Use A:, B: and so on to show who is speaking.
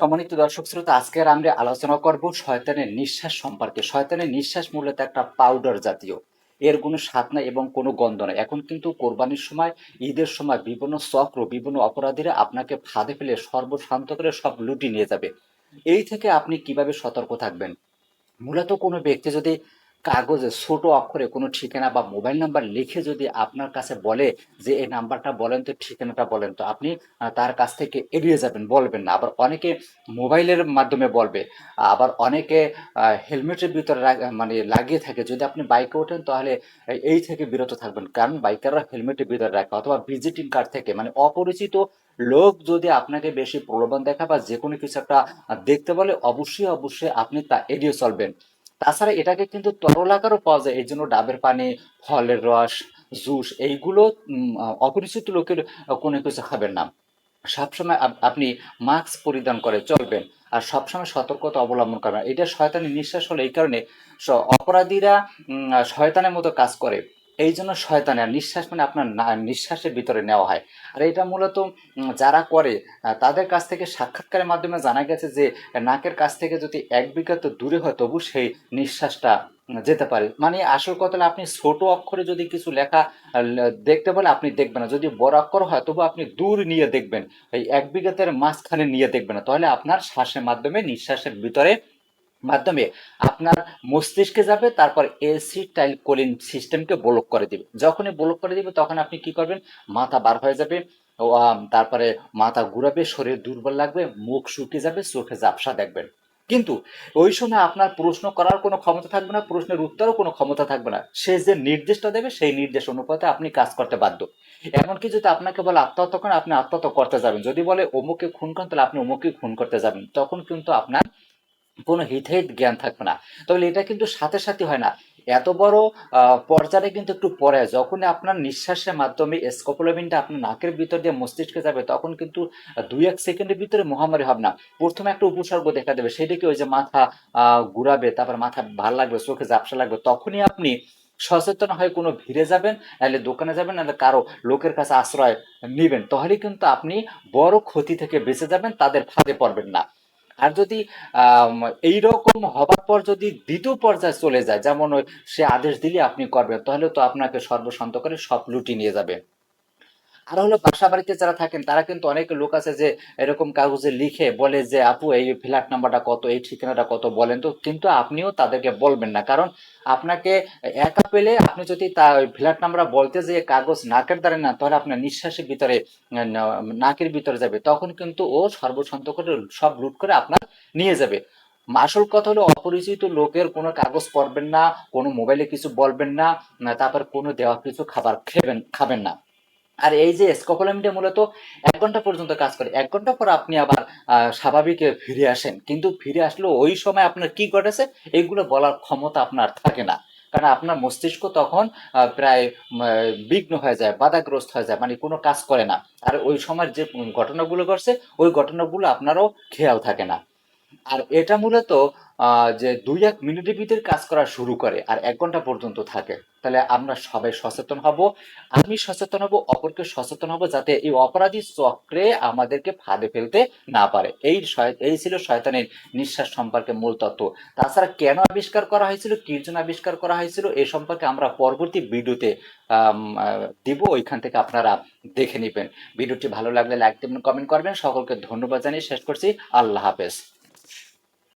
A: সম্মানিত দর্শক শ্রোতা, আজকের আমরা আলোচনা করব শয়তানের নিঃশ্বাস সম্পর্কে। শয়তানের নিঃশ্বাস মূলত একটা পাউডার জাতীয়। এর কোনো স্বাদ নাই এবং কোনো গন্ধ নাই। এখন কিন্তু কোরবানির সময়, ঈদের সময় বিভিন্ন চক্র, বিভিন্ন অপরাধীরা আপনাকে ফাঁদে ফেলে সর্বশান্ত করে সব লুটি নিয়ে যাবে। এই থেকে আপনি কিভাবে সতর্ক থাকবেন? মূলত কোনো ব্যক্তি যদি কাগজে ছোট অক্ষরে কোনো ঠিকানা বা মোবাইল নাম্বার লিখে যদি আপনার কাছে বলে যে এই নাম্বারটা বলেন তো, ঠিকানাটা বলেন তো, আপনি তার কাছ থেকে এড়িয়ে যাবেন, বলবেন না। আবার অনেকে মোবাইলের মাধ্যমে বলবে, আবার অনেকে হেলমেটের ভিতরে মানে লাগিয়ে থাকে। যদি আপনি বাইকে ওঠেন তাহলে এই থেকে বিরত থাকবেন, কারণ বাইকাররা হেলমেটের ভিতরে রাখে। অথবা ভিজিটিং কার্ড থেকে, মানে অপরিচিত লোক যদি আপনাকে বেশি প্রলোভন দেখা বা যে কোনো কিছু একটা দেখতে বলে, অবশ্যই অবশ্যই আপনি তা এড়িয়ে চলবেন। তাছাড়া এটাকে কিন্তু তরল আকারও পাওয়া যায়, এই জন্য ডাবের পানি, ফলের রস, জুস এইগুলো অপরিচিত লোকের কোনো কিছু খাবেন না। সবসময় আপনি মাস্ক পরিধান করে চলবেন, আর সবসময় সতর্কতা অবলম্বন করবেন। এটা শয়তানের নিঃশ্বাস হলো এই কারণে অপরাধীরা শয়তানের মতো কাজ করে। এই জন্য শয়তানের নিঃশ্বাস মানে আপনার নিঃশ্বাসের ভিতরে নেওয়া হয়। আর এটা মূলত যারা করে তাদের কাছ থেকে সাক্ষাৎকারের মাধ্যমে জানা গেছে যে নাকের কাছ থেকে যদি 1 বিঘা তো দূরে হয় তবু সেই নিঃশ্বাসটা যেতে পারে। মানে আসল কথা হলো, আপনি ছোট অক্ষরে যদি কিছু লেখা দেখতে বলে আপনি দেখবেন না, যদি বড় অক্ষর হয় তবু আপনি দূর নিয়ে দেখবেন। এই 1 বিঘাতের মাঝখানে নিয়ে দেখবেন না, তাহলে আপনার শ্বাসের মাধ্যমে, নিঃশ্বাসের ভিতরে মাধ্যমে আপনার মস্তিষ্কে যাবে, তারপর এসিটাইল কোলিন সিস্টেমকে ব্লক করে দিবে। যখনই ব্লক করে দিবে তখন আপনি কি করবেন? মাথা বার হয়ে যাবে, তারপরে মাথা ঘুরাবে, শরীর দুর্বল লাগবে, মুখ শুকিয়ে যাবে, চোখে ঝাপসা দেখবেন। কিন্তু ওই সময় আপনার প্রশ্ন করার কোনো ক্ষমতা থাকবে না, প্রশ্নের উত্তরও কোনো ক্ষমতা থাকবে না। সে যে নির্দেশটা দেবে সেই নির্দেশ অনুপাতে আপনি কাজ করতে বাধ্য। এমনকি যদি আপনাকে বলে আত্মহত্যা করেন, আপনি আত্মহত্যা করতে যাবেন। যদি বলে অমুকে খুন করেন, তাহলে আপনি অমুকে খুন করতে যাবেন। তখন কিন্তু আপনার কোনো হিতহিত জ্ঞান থাকবে না। তাহলে এটা কিন্তু সাথে সাথে হয় না, এত বড় পর্যায়ে কিন্তু একটু পরে। যখন আপনার নিঃশ্বাসের মাধ্যমে স্কোপোলামিনটা আপনার নাকের ভিতর দিয়ে মস্তিষ্কে যাবে, তখন কিন্তু 2-1 সেকেন্ডের ভিতরে মহামারী হবে না। প্রথমে একটা উপসর্গ দেখা দেবে, সেটা কি? ওই যে মাথা ঘুরাবে, তারপর মাথা ভাল লাগবে, চোখে ঝাপসা লাগবে। তখনই আপনি সচেতন হয়ে কোনো ভিড়ে যাবেন, নাহলে দোকানে যাবেন, নাহলে কারো লোকের কাছে আশ্রয় নিবেন। তাহলে কিন্তু আপনি বড় ক্ষতি থেকে বেঁচে যাবেন, তাদের ফাঁদে পড়বেন না। আর যদি আম, এইরকম হবার পর যদি দ্বিতীয় পর্যায়ে চলে যায়, যেমন ওই সে আদেশ দিলে আপনি করবেন, তাহলে তো আপনাকে সর্বশান্ত করে সব লুটি নিয়ে যাবে। আর হলো বাসা বাড়িতে যারা থাকেন, তারা কিন্তু অনেক লোক আছে যে এরকম কাগজে লিখে বলে যে আপু এই ফ্ল্যাট নাম্বারটা কত, এই ঠিকানাটা কত বলেন তো। কিন্তু আপনিও তাদেরকে বলবেন না, কারণ আপনাকে একা পেলে, আপনি যদি তা ওই ফ্ল্যাট নাম্বার বলতে যে কাগজ নাকের দ্বারা না, তাহলে আপনার নিঃশ্বাসের ভিতরে নাকের ভিতরে যাবে, তখন কিন্তু ও সর্বশান্ত করে সব লুট করে আপনার নিয়ে যাবে। আসল কথা হলো, অপরিচিত লোকের কোনো কাগজ পড়বেন না, কোনো মোবাইলে কিছু বলবেন না, তারপর কোনো দেওয়া কিছু খাবার খাবেন না। আর এই যে স্কোপোলামিনটা মূলত 1 ঘন্টা পর্যন্ত কাজ করে। 1 ঘন্টা পর আপনি আবার স্বাভাবিক ফিরে আসেন, কিন্তু ফিরে আসলেও ওই সময় আপনার কি ঘটেছে এগুলো বলার ক্ষমতা আপনার থাকে না। কারণ আপনার মস্তিষ্ক তখন প্রায় বিঘ্ন হয়ে যায়, বাধাগ্রস্ত হয়ে যায়, মানে কোনো কাজ করে না। আর ওই সময়ের যে ঘটনাগুলো ঘটছে, ওই ঘটনাগুলো আপনারও খেয়াল থাকে না। আর এটা মূলত যে 2-1 মিনিটের ভিতরে কাজ করা শুরু করে আর 1 ঘন্টা পর্যন্ত থাকে। তাহলে আমরা সবাই সচেতন হব, আমি সচেতন হব, অপরকে সচেতন হব, যাতে এই অপরাধী চক্রে আমাদেরকে ফাঁদে ফেলতে না পারে। এই ছিল শয়তানের নিঃশ্বাস সম্পর্কে মূল তত্ত্ব। তাছাড়া কেন আবিষ্কার করা হয়েছিল, কি জন্য আবিষ্কার করা হয়েছিল, এ সম্পর্কে আমরা পরবর্তী ভিডিওতে দিব, ওইখান থেকে আপনারা দেখে নেবেন। ভিডিওটি ভালো লাগলে লাইক দেবেন, কমেন্ট করবেন। সকলকে ধন্যবাদ জানিয়ে শেষ করছি। আল্লাহ হাফেজ।